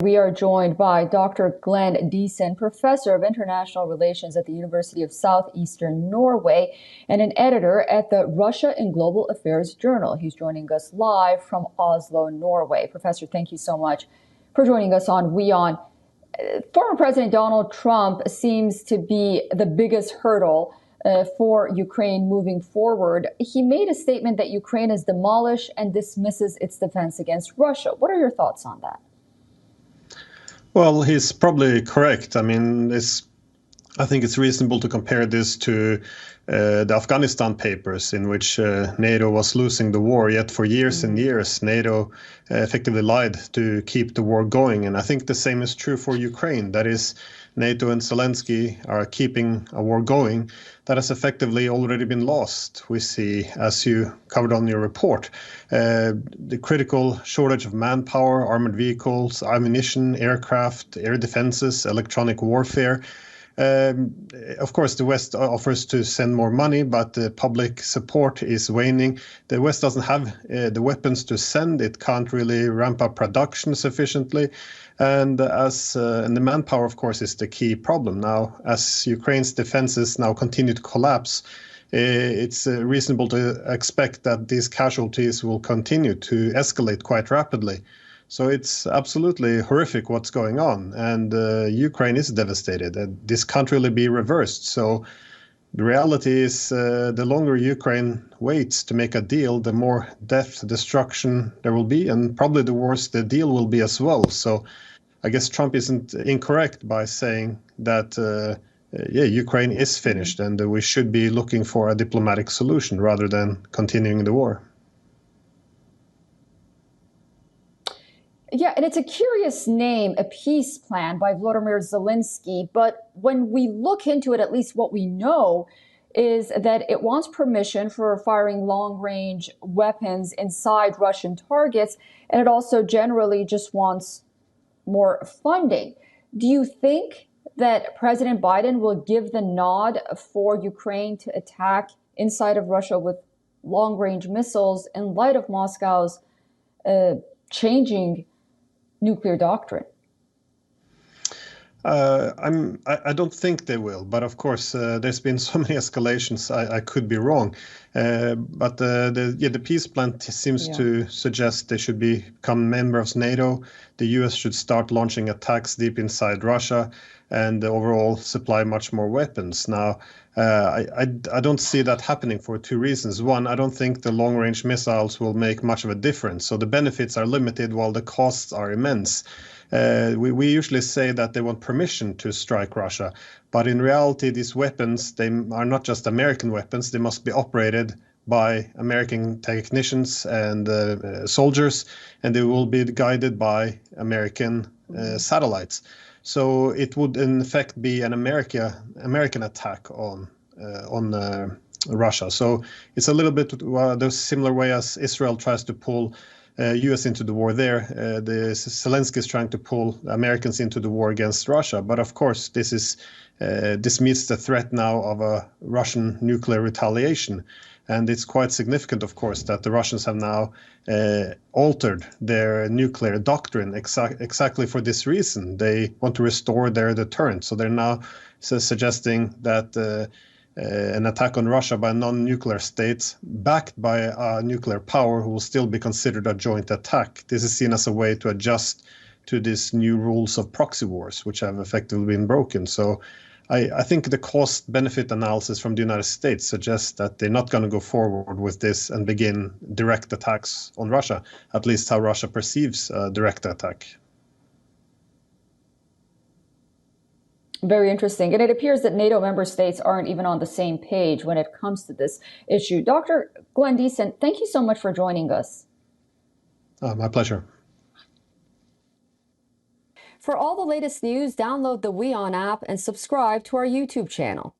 We are joined by Dr. Glenn Deason, professor of international relations at the University of Southeastern Norway and an editor at the Russia and Global Affairs Journal. He's joining us live from Oslo, Norway. Professor, thank you so much for joining us on WION. Former President Donald Trump seems to be the biggest hurdle for Ukraine moving forward. He made a statement that Ukraine is demolished and dismisses its defense against Russia. What are your thoughts on that? Well, he's probably correct. I mean, I think it's reasonable to compare this to the Afghanistan papers, in which NATO was losing the war, yet for years and years NATO effectively lied to keep the war going. And I think the same is true for Ukraine. That is, NATO and Zelensky are keeping a war going that has effectively already been lost. We see, as you covered on your report, the critical shortage of manpower, armored vehicles, ammunition, aircraft, air defenses, electronic warfare. Of course, the West offers to send more money, but the public support is waning. The West doesn't have the weapons to send. It can't really ramp up production sufficiently. And the manpower, of course, is the key problem. Now, as Ukraine's defenses now continue to collapse, it's reasonable to expect that these casualties will continue to escalate quite rapidly. So it's absolutely horrific what's going on, and Ukraine is devastated. This can't really be reversed. So the reality is the longer Ukraine waits to make a deal, the more death, destruction there will be, and probably the worse the deal will be as well. So I guess Trump isn't incorrect by saying that, Ukraine is finished, and we should be looking for a diplomatic solution rather than continuing the war. Yeah, and it's a curious name, a peace plan by Volodymyr Zelensky. But when we look into it, at least what we know is that it wants permission for firing long-range weapons inside Russian targets, and it also generally just wants more funding. Do you think that President Biden will give the nod for Ukraine to attack inside of Russia with long-range missiles in light of Moscow's changing nuclear doctrine? I don't think they will, but of course there's been so many escalations. I could be wrong, but the peace plan seems to suggest they should become members of NATO. The U.S. should start launching attacks deep inside Russia, and overall supply much more weapons. Now, I don't see that happening for two reasons. One, I don't think the long-range missiles will make much of a difference. So the benefits are limited while the costs are immense. We usually say that they want permission to strike Russia, but in reality, these weapons, they are not just American weapons. They must be operated by American technicians and soldiers, and they will be guided by American satellites. So it would, in effect, be an American attack on Russia. So it's a little bit the similar way as Israel tries to pull U.S. into the war there. Zelensky is trying to pull Americans into the war against Russia. But of course, this meets the threat now of a Russian nuclear retaliation. And it's quite significant, of course, that the Russians have now altered their nuclear doctrine exactly for this reason. They want to restore their deterrent. So they're now suggesting that an attack on Russia by a non-nuclear state backed by a nuclear power will still be considered a joint attack. This is seen as a way to adjust to these new rules of proxy wars, which have effectively been broken. So I think the cost-benefit analysis from the United States suggests that they're not going to go forward with this and begin direct attacks on Russia, at least how Russia perceives a direct attack. Very interesting. And it appears that NATO member states aren't even on the same page when it comes to this issue. Dr. Glenn Deason, thank you so much for joining us. My pleasure. For all the latest news, download the WION app and subscribe to our YouTube channel.